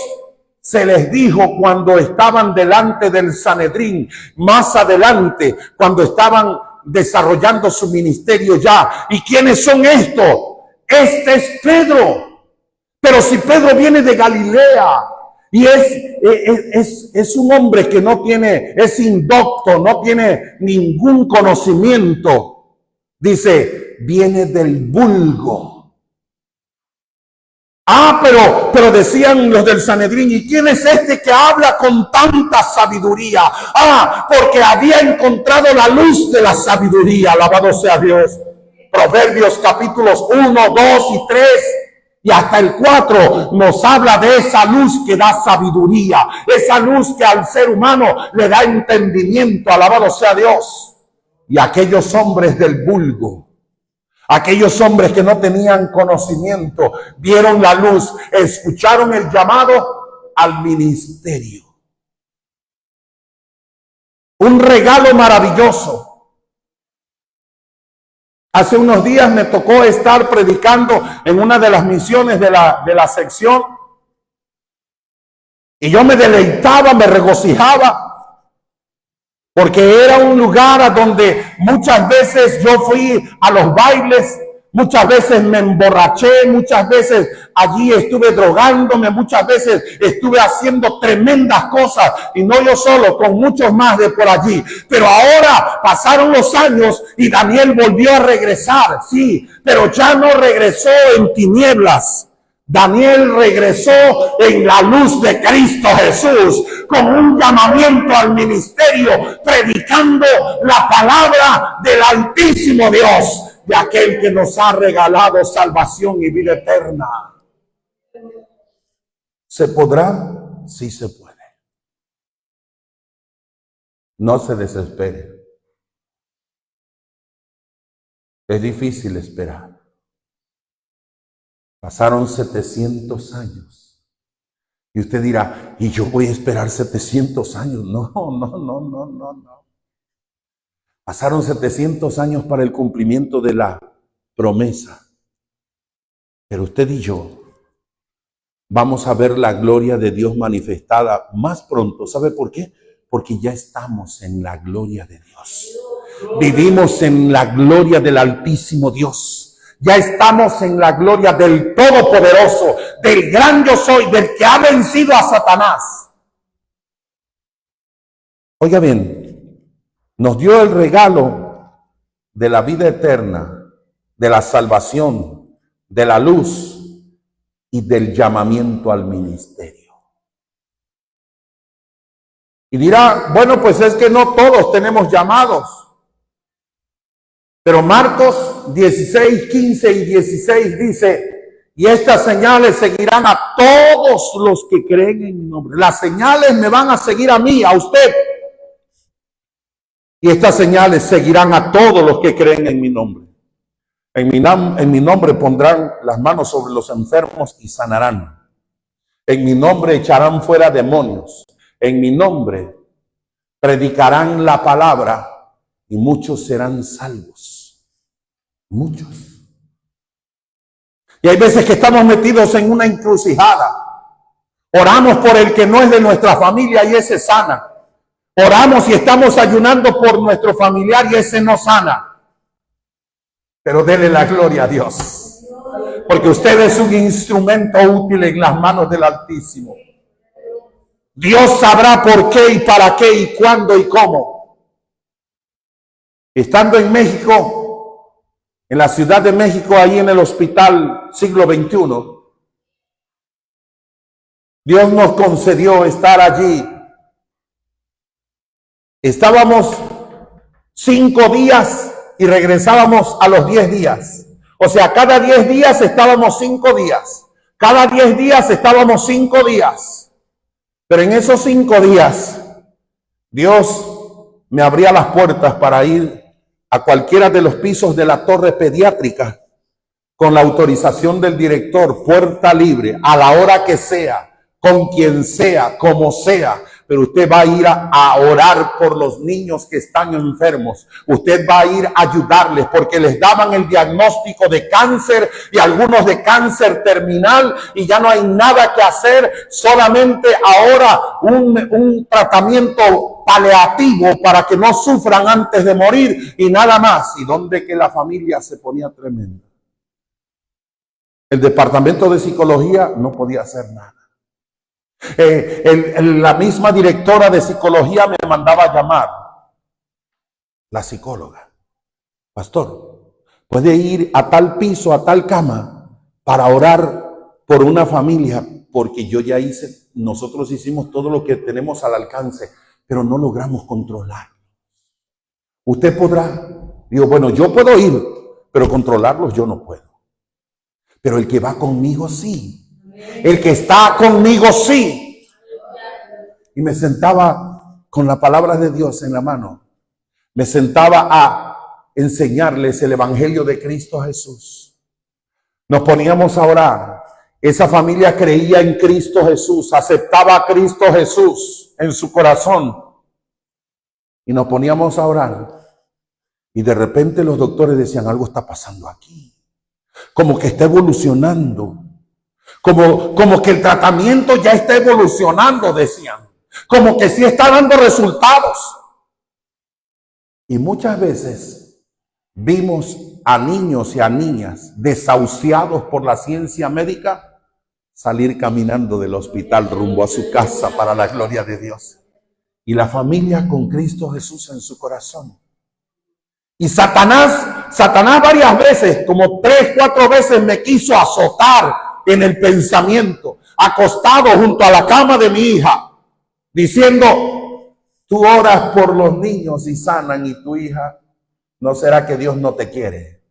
se les dijo cuando estaban delante del Sanedrín, más adelante, cuando estaban desarrollando su ministerio ya: ¿y quiénes son estos? Este es Pedro. Pero si Pedro viene de Galilea y es un hombre que no tiene, es indocto, no tiene ningún conocimiento, dice, viene del vulgo. Pero decían los del Sanedrín: ¿y quién es este que habla con tanta sabiduría? Porque había encontrado la luz de la sabiduría. Alabado sea Dios. Proverbios capítulos 1, 2 y 3 y hasta el 4 nos habla de esa luz que da sabiduría, esa luz que al ser humano le da entendimiento. Alabado sea Dios. Y aquellos hombres del vulgo, aquellos hombres que no tenían conocimiento, vieron la luz, escucharon el llamado al ministerio. Un regalo maravilloso. Hace unos días me tocó estar predicando en una de las misiones de la sección, y yo me deleitaba, me regocijaba, porque era un lugar a donde muchas veces yo fui a los bailes, muchas veces me emborraché, muchas veces allí estuve drogándome, muchas veces estuve haciendo tremendas cosas, y no yo solo, con muchos más de por allí. Pero ahora pasaron los años y Daniel volvió a regresar, sí, pero ya no regresó en tinieblas. Daniel regresó en la luz de Cristo Jesús, con un llamamiento al ministerio, predicando la palabra del Altísimo Dios, de aquel que nos ha regalado salvación y vida eterna. ¿Se podrá? Sí se puede. No se desespere. Es difícil esperar. Pasaron 700 años. Y usted dirá, ¿y yo voy a esperar 700 años? No. Pasaron 700 años para el cumplimiento de la promesa. Pero usted y yo vamos a ver la gloria de Dios manifestada más pronto. ¿Sabe por qué? Porque ya estamos en la gloria de Dios. Vivimos en la gloria del Altísimo Dios. Ya estamos en la gloria del Todopoderoso, del gran yo soy, del que ha vencido a Satanás. Oiga bien, nos dio el regalo de la vida eterna, de la salvación, de la luz y del llamamiento al ministerio. Y dirá, bueno, pues es que no todos tenemos llamados. Pero Marcos 16, 15 y 16 dice, y estas señales seguirán a todos los que creen en mi nombre. Las señales me van a seguir a mí, a usted. Y estas señales seguirán a todos los que creen en mi nombre. En mi nombre pondrán las manos sobre los enfermos y sanarán. En mi nombre echarán fuera demonios. En mi nombre predicarán la palabra y muchos serán salvos. Muchos. Y hay veces que estamos metidos en una encrucijada. Oramos por el que no es de nuestra familia y ese sana. Oramos y estamos ayunando por nuestro familiar y ese no sana. Pero dele la gloria a Dios. Porque usted es un instrumento útil en las manos del Altísimo. Dios sabrá por qué y para qué y cuándo y cómo. Estando en México, en la Ciudad de México, ahí en el Hospital Siglo XXI, Dios nos concedió estar allí. Estábamos 5 días y regresábamos a los 10 días. O sea, cada 10 días estábamos 5 días. Cada 10 días estábamos 5 días. Pero en esos 5 días, Dios me abría las puertas para ir a cualquiera de los pisos de la torre pediátrica con la autorización del director, puerta libre, a la hora que sea, con quien sea, como sea. Pero usted va a ir a orar por los niños que están enfermos. Usted va a ir a ayudarles porque les daban el diagnóstico de cáncer y algunos de cáncer terminal y ya no hay nada que hacer, solamente ahora un tratamiento paliativo para que no sufran antes de morir y nada más. Y donde que la familia se ponía tremenda. El departamento de psicología no podía hacer nada. La misma directora de psicología me mandaba a llamar. La psicóloga. Pastor, puede ir a tal piso, a tal cama, para orar por una familia, porque yo ya nosotros hicimos todo lo que tenemos al alcance, pero no logramos controlar. Usted podrá. Digo, bueno, yo puedo ir, pero controlarlos yo no puedo. Pero el que va conmigo sí. El que está conmigo sí. Y me sentaba con la palabra de Dios en la mano. Me sentaba a enseñarles el evangelio de Cristo Jesús. Nos poníamos a orar. Esa familia creía en Cristo Jesús, aceptaba a Cristo Jesús en su corazón. Y nos poníamos a orar. Y de repente los doctores decían, algo está pasando aquí. Como que está evolucionando. Como que el tratamiento ya está evolucionando, decían. Como que sí está dando resultados. Y muchas veces vimos a niños y a niñas desahuciados por la ciencia médica salir caminando del hospital rumbo a su casa para la gloria de Dios. Y la familia con Cristo Jesús en su corazón. Y Satanás varias veces, como 3, 4 veces me quiso azotar en el pensamiento, acostado junto a la cama de mi hija, diciendo: tú oras por los niños y sanan, y tu hija, ¿no será que Dios no te quiere?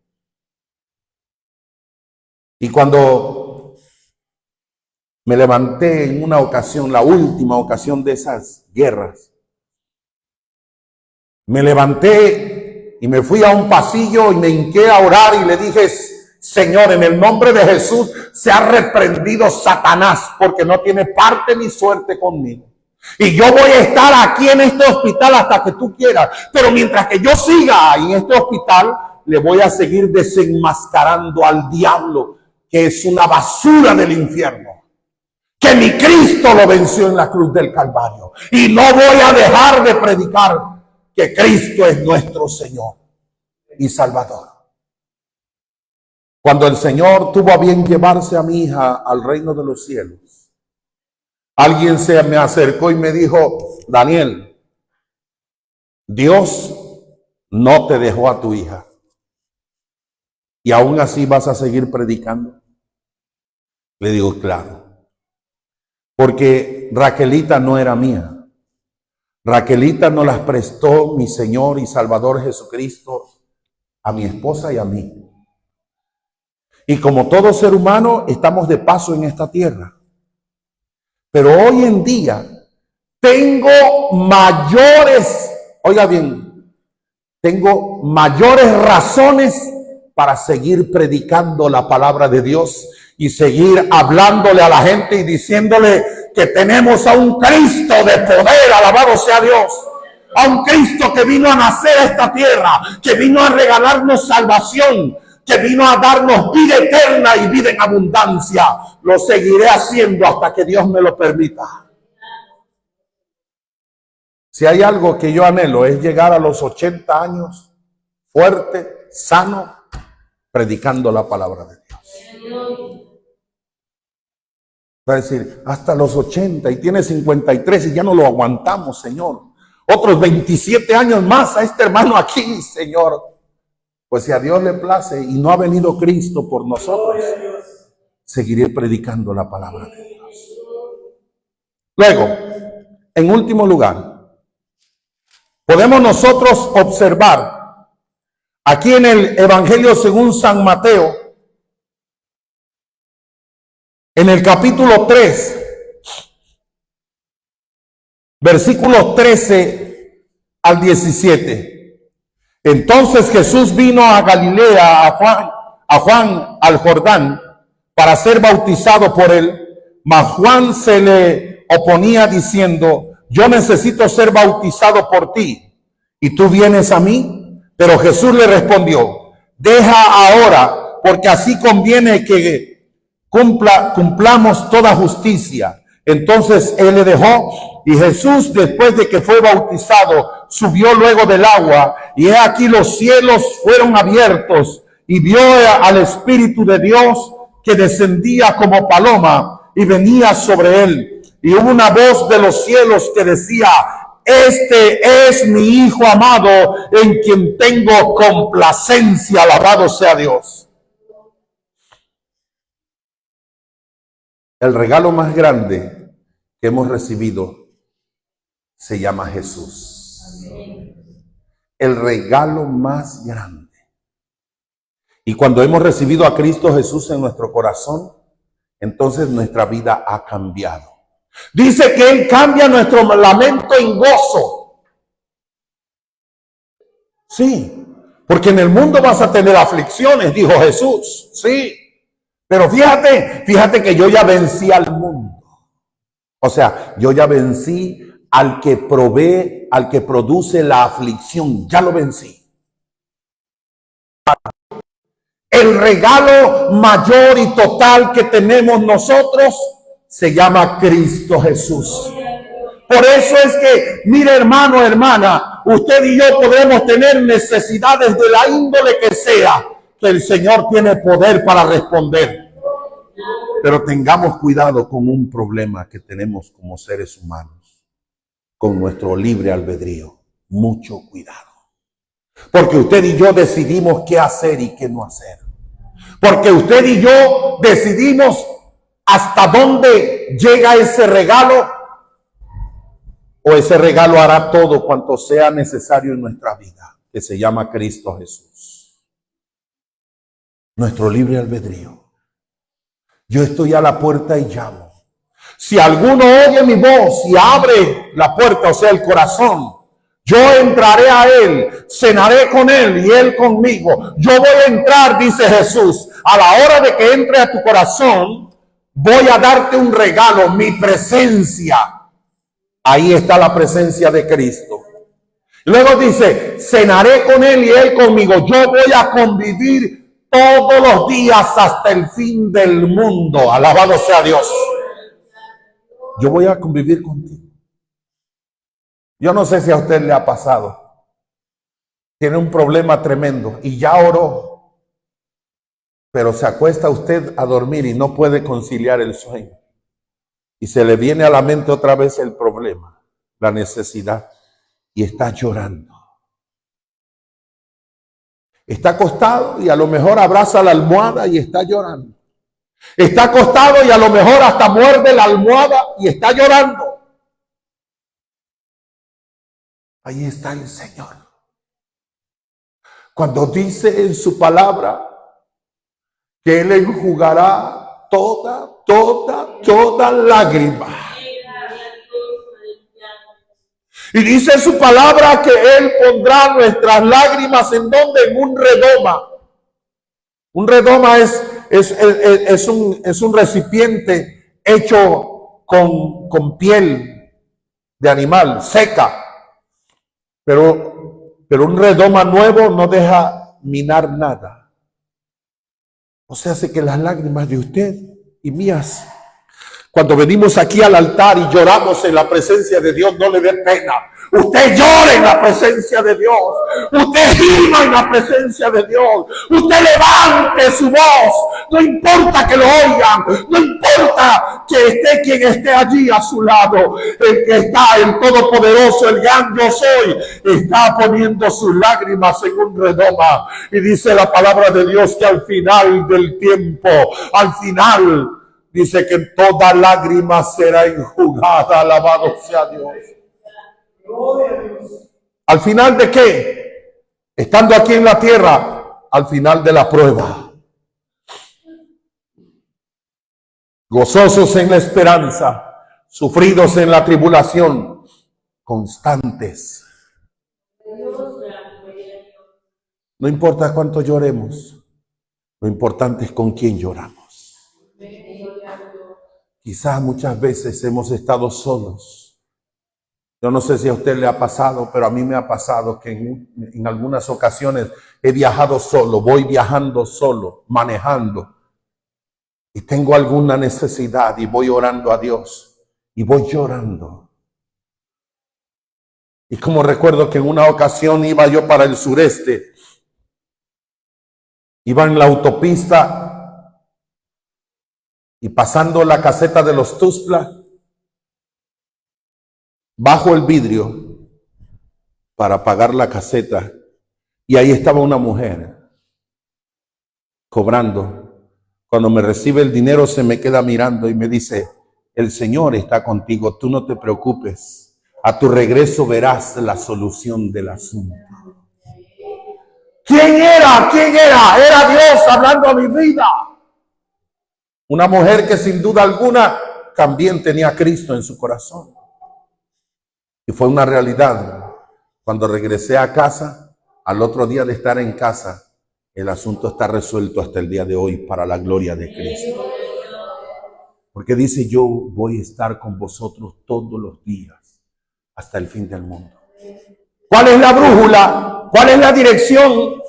Y cuando me levanté en una ocasión, la última ocasión de esas guerras, me levanté y me fui a un pasillo y me hinqué a orar y le dije: Señor, en el nombre de Jesús, se ha reprendido Satanás, porque no tiene parte ni suerte conmigo. Y yo voy a estar aquí en este hospital hasta que tú quieras. Pero mientras que yo siga en este hospital, le voy a seguir desenmascarando al diablo, que es una basura del infierno. Que mi Cristo lo venció en la cruz del Calvario. Y no voy a dejar de predicar que Cristo es nuestro Señor y Salvador. Cuando el Señor tuvo a bien llevarse a mi hija al reino de los cielos, alguien se me acercó y me dijo: Daniel, Dios no te dejó a tu hija, y aún así vas a seguir predicando. Le digo: claro, porque Raquelita no era mía. Raquelita nos las prestó mi Señor y Salvador Jesucristo a mi esposa y a mí. Y como todo ser humano, estamos de paso en esta tierra. Pero hoy en día tengo mayores, oiga bien, tengo mayores razones para seguir predicando la palabra de Dios y seguir hablándole a la gente y diciéndole que tenemos a un Cristo de poder, alabado sea Dios. A un Cristo que vino a nacer a esta tierra, que vino a regalarnos salvación, que vino a darnos vida eterna y vida en abundancia. Lo seguiré haciendo hasta que Dios me lo permita. Si hay algo que yo anhelo, es llegar a los 80 años fuerte, sano, predicando la palabra de Dios. Va a decir: hasta los 80, y tiene 53 y ya no lo aguantamos, Señor. Otros 27 años más a este hermano aquí, Señor. Pues si a Dios le place y no ha venido Cristo por nosotros, seguiré predicando la palabra de Dios. Luego, en último lugar, podemos nosotros observar aquí en el Evangelio según San Mateo, en el capítulo 3, versículos 13 al 17. Entonces Jesús vino a Galilea, a Juan al Jordán, para ser bautizado por él. Mas Juan se le oponía diciendo: yo necesito ser bautizado por ti, ¿y tú vienes a mí? Pero Jesús le respondió: deja ahora, porque así conviene que cumplamos toda justicia. Entonces él le dejó, y Jesús, después de que fue bautizado, subió luego del agua, y he aquí los cielos fueron abiertos, y vio al Espíritu de Dios que descendía como paloma y venía sobre él. Y hubo una voz de los cielos que decía: este es mi Hijo amado, en quien tengo complacencia. Alabado sea Dios. El regalo más grande que hemos recibido se llama Jesús. El regalo más grande. Y cuando hemos recibido a Cristo Jesús en nuestro corazón, entonces nuestra vida ha cambiado. Dice que Él cambia nuestro lamento en gozo. Sí, porque en el mundo vas a tener aflicciones, dijo Jesús. Sí, pero fíjate que yo ya vencí al mundo. O sea, yo ya vencí al que provee, al que produce la aflicción. Ya lo vencí. El regalo mayor y total que tenemos nosotros se llama Cristo Jesús. Por eso es que, mire hermano, hermana, usted y yo podemos tener necesidades de la índole que sea, que el Señor tiene poder para responder. Pero tengamos cuidado con un problema que tenemos como seres humanos, con nuestro libre albedrío. Mucho cuidado. Porque usted y yo decidimos qué hacer y qué no hacer. Porque usted y yo decidimos hasta dónde llega ese regalo, o ese regalo hará todo cuanto sea necesario en nuestra vida, que se llama Cristo Jesús. Nuestro libre albedrío. Yo estoy a la puerta y llamo. Si alguno oye mi voz y abre la puerta, o sea, el corazón, yo entraré a él, cenaré con él y él conmigo. Yo voy a entrar, dice Jesús, a la hora de que entre a tu corazón, voy a darte un regalo, mi presencia. Ahí está la presencia de Cristo. Luego dice, cenaré con él y él conmigo. Yo voy a convivir todos los días hasta el fin del mundo. Alabado sea Dios. Yo voy a convivir contigo. Yo no sé si a usted le ha pasado. Tiene un problema tremendo y ya oró, pero se acuesta usted a dormir y no puede conciliar el sueño. Y se le viene a la mente otra vez el problema, la necesidad, y está llorando. Está acostado y a lo mejor abraza la almohada y está llorando. Está acostado y a lo mejor hasta muerde la almohada y está llorando. Ahí está el Señor. Cuando dice en su palabra que Él enjugará toda lágrima. Y dice en su palabra que Él pondrá nuestras lágrimas en donde, en un redoma. Un redoma es un recipiente hecho con piel de animal seca. Pero un redoma nuevo no deja minar nada. O sea, hace que las lágrimas de usted y mías, cuando venimos aquí al altar y lloramos en la presencia de Dios, no le dé pena. Usted llora en la presencia de Dios. Usted gima en la presencia de Dios. Usted levante su voz. No importa que lo oigan. No importa que esté quien esté allí a su lado. El que está, el Todopoderoso, el gran yo soy, está poniendo sus lágrimas en un redoma. Y dice la palabra de Dios que al final del tiempo, al final, dice que toda lágrima será enjugada. Alabado sea Dios. ¿Al final de qué? Estando aquí en la tierra, al final de la prueba. Gozosos en la esperanza, sufridos en la tribulación, constantes. No importa cuánto lloremos, lo importante es con quién lloramos. Quizás muchas veces hemos estado solos. Yo no sé si a usted le ha pasado, pero a mí me ha pasado que en algunas ocasiones he viajado solo, voy viajando solo, manejando, y tengo alguna necesidad y voy orando a Dios y voy llorando. Y como recuerdo que en una ocasión iba yo para el sureste, iba en la autopista y pasando la caseta de los Tuxtla, bajo el vidrio para pagar la caseta y ahí estaba una mujer cobrando. Cuando me recibe el dinero se me queda mirando y me dice, el Señor está contigo, tú no te preocupes, a tu regreso verás la solución del asunto. ¿Quién era? ¿Quién era? Era Dios hablando a mi vida. Una mujer que sin duda alguna también tenía a Cristo en su corazón. Y fue una realidad. Cuando regresé a casa, al otro día de estar en casa, el asunto está resuelto hasta el día de hoy para la gloria de Cristo. Porque dice, yo voy a estar con vosotros todos los días hasta el fin del mundo. ¿Cuál es la brújula? ¿Cuál es la dirección?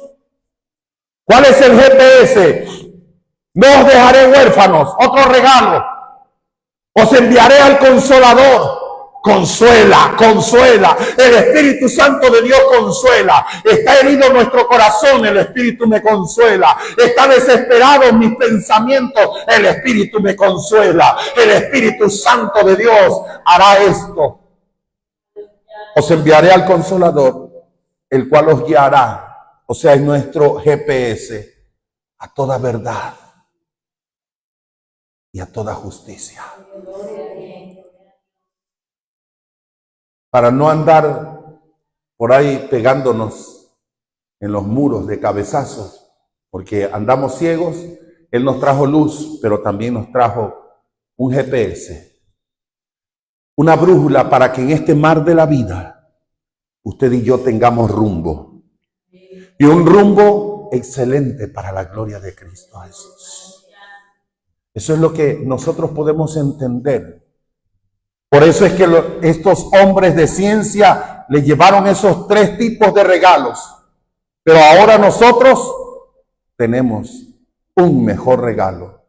¿Cuál es el GPS? No os dejaré huérfanos, otro regalo. Os enviaré al Consolador. Consuela, consuela. El Espíritu Santo de Dios consuela. Está herido nuestro corazón, el Espíritu me consuela. Está desesperado mis pensamientos, el Espíritu me consuela. El Espíritu Santo de Dios hará esto. Os enviaré al Consolador, el cual os guiará, o sea, es nuestro GPS, a toda verdad y a toda justicia. Para no andar por ahí pegándonos en los muros de cabezazos, porque andamos ciegos. Él nos trajo luz, pero también nos trajo un GPS, una brújula para que en este mar de la vida usted y yo tengamos rumbo, y un rumbo excelente para la gloria de Cristo Jesús. Eso es lo que nosotros podemos entender. Por eso es que estos hombres de ciencia le llevaron esos 3 tipos de regalos. Pero ahora nosotros tenemos un mejor regalo.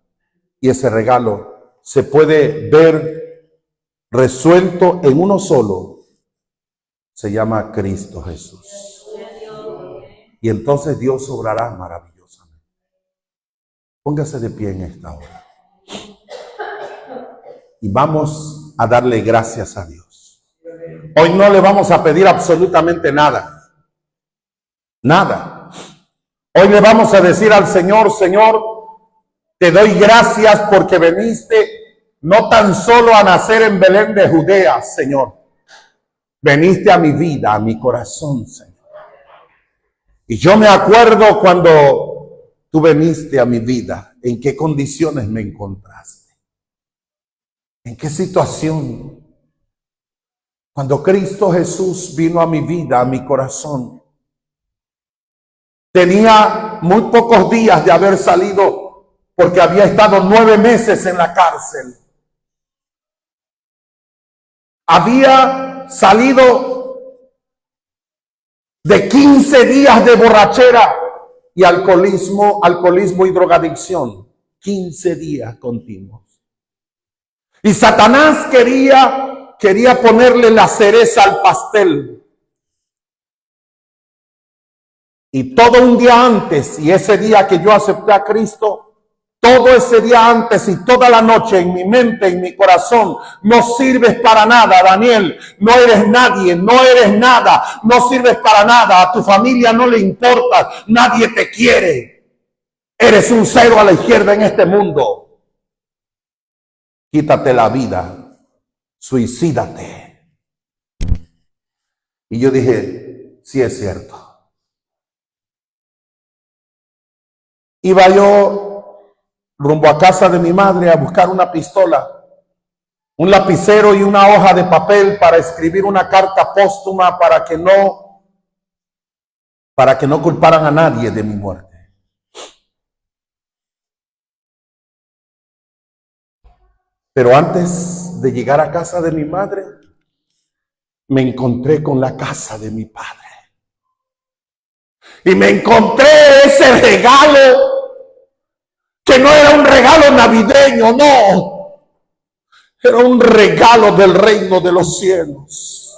Y ese regalo se puede ver resuelto en uno solo. Se llama Cristo Jesús. Y entonces Dios obrará maravillosamente. Póngase de pie en esta hora. Y vamos a darle gracias a Dios. Hoy no le vamos a pedir absolutamente nada. Nada. Hoy le vamos a decir al Señor: Señor, te doy gracias porque viniste no tan solo a nacer en Belén de Judea, Señor. Veniste a mi vida, a mi corazón, Señor. Y yo me acuerdo cuando tú viniste a mi vida, en qué condiciones me encontraste. ¿En qué situación? Cuando Cristo Jesús vino a mi vida, a mi corazón, tenía muy pocos días de haber salido, porque había estado 9 meses en la cárcel. Había salido de 15 días de borrachera y alcoholismo y drogadicción. 15 días continuos. Y Satanás quería ponerle la cereza al pastel. Y todo un día antes, y ese día que yo acepté a Cristo, todo ese día antes y toda la noche en mi mente, en mi corazón: no sirves para nada, Daniel, no eres nadie, no eres nada, no sirves para nada, a tu familia no le importa, nadie te quiere, eres un cero a la izquierda en este mundo. Quítate la vida, suicídate. Y yo dije: sí, es cierto. Iba yo rumbo a casa de mi madre a buscar una pistola, un lapicero y una hoja de papel para escribir una carta póstuma para que no culparan a nadie de mi muerte. Pero antes de llegar a casa de mi madre, me encontré con la casa de mi padre. Y me encontré ese regalo, que no era un regalo navideño, no. Era un regalo del reino de los cielos.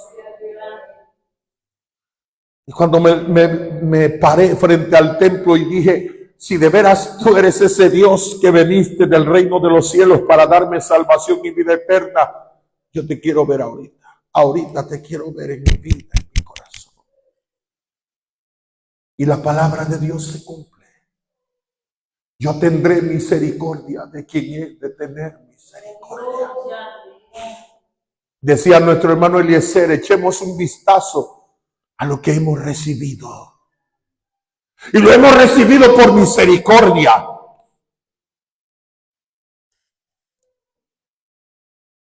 Y cuando me paré frente al templo y dije: si de veras tú eres ese Dios que veniste del reino de los cielos para darme salvación y vida eterna, yo te quiero ver ahorita. Ahorita te quiero ver en mi vida, en mi corazón. Y la palabra de Dios se cumple. Yo tendré misericordia de quien es de tener misericordia. Decía nuestro hermano Eliezer: echemos un vistazo a lo que hemos recibido. Y lo hemos recibido por misericordia.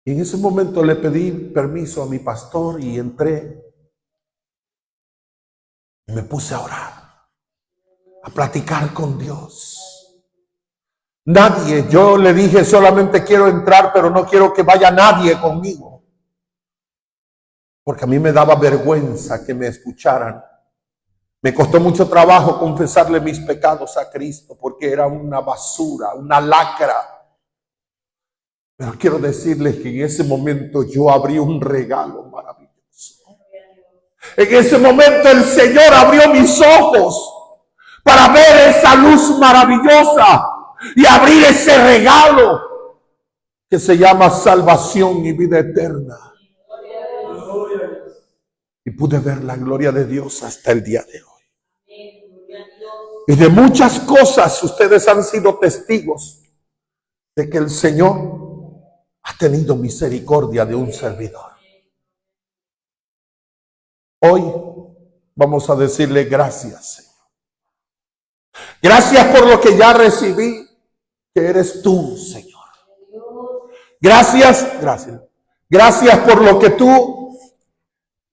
Y en ese momento le pedí permiso a mi pastor y entré. Y me puse a orar, a platicar con Dios. Nadie, yo le dije: solamente quiero entrar, pero no quiero que vaya nadie conmigo. Porque a mí me daba vergüenza que me escucharan. Me costó mucho trabajo confesarle mis pecados a Cristo, porque era una basura, una lacra. Pero quiero decirles que en ese momento yo abrí un regalo maravilloso. En ese momento el Señor abrió mis ojos para ver esa luz maravillosa y abrir ese regalo que se llama salvación y vida eterna. Y pude ver la gloria de Dios hasta el día de hoy. Y de muchas cosas ustedes han sido testigos de que el Señor ha tenido misericordia de un servidor. Hoy vamos a decirle gracias, Señor. Gracias por lo que ya recibí, que eres tú, Señor. Gracias. Gracias por lo que tú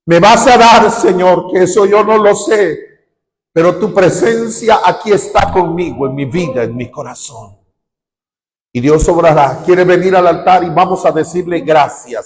me vas a dar, Señor, que eso yo no lo sé, pero tu presencia aquí está conmigo, en mi vida, en mi corazón. Y Dios obrará. Quiere venir al altar y vamos a decirle gracias.